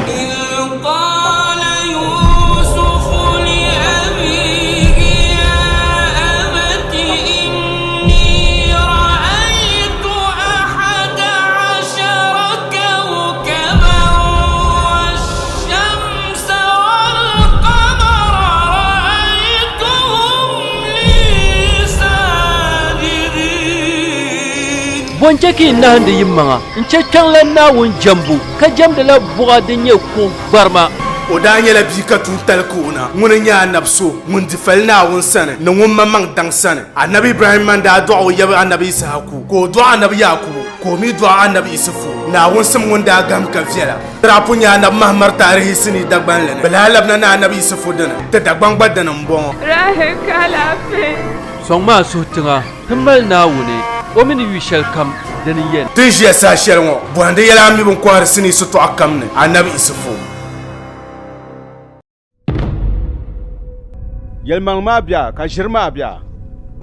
إذ قال يوسف لأبيه يا أبت إني رأيت 11 كوكبا والشمس والقمر رأيتهم لي ساجدين Bonchaki na handa yimma in ce kan lan nawun jambu ka jam da la bugadin ya ko barma o da nyɛla bia ka tun tali kuuna ŋuni nyɛ anabi so ŋun di fali naawuni sani ni ŋun maŋ daŋ sani anabi ibrahim man daa dɔɣi o yabi anabi isahaku ka o dɔɣi anabi yakubu ka o mi dɔɣi anabi isufu naawuni sim ŋun daa gam ka viɛla dirapu nyɛ anabi mahamar taarihi sini dagbanli ni bilaa labina ni anabi isufu dini ti dagban gba dini n bɔŋɔ sɔŋ maa suhu tiŋa ti mali naawuni o mini yu shɛli kam dini yɛn ti ʒiya saa shɛli ŋɔ bɔhindi yɛla mi bin kɔhiri sini sitɔɣu kam ni anabi isufu yɛlimaŋ maa bia ka ʒiri maa bia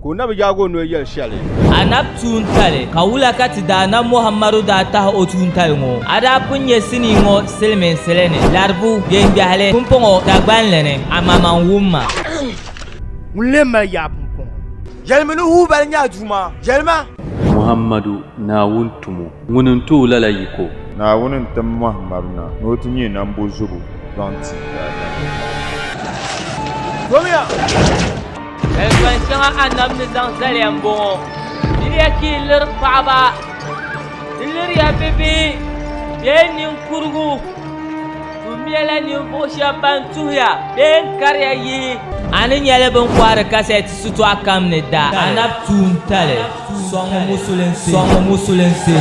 ko na bi yaagi o noli yɛli shɛli anab tuuntali ka wula ka ti daana muhammadu daa tahi o tuuntali ŋɔ a daa pun nyɛ sini ŋɔ silimiinsili ni laribu biɛngbɛhili pumpɔŋɔ dagbanli ni a maman wumma ŋun lee mali yaa pumpɔŋɔ yɛlimi ni huu bali nyɛ duuma yɛlima muhammadu naawun tumu ŋunin tu lala yiko naawuni n tim muhammadu na ni o ti nyɛ nambo zubu zaŋ ti Elfan shɛŋa annabi ni zaŋ zaliya n bɔŋɔ diliya ka yi liri paɣaba di liriya bibihi bee ninkurigu tu mɛla ninvuɣu shɛba ban tuhuya bee n kariya yihi ani nyɛla bin kɔhiri kasɛti sitɔɣu kam ni da annabi tuuntali sɔŋ musulinsi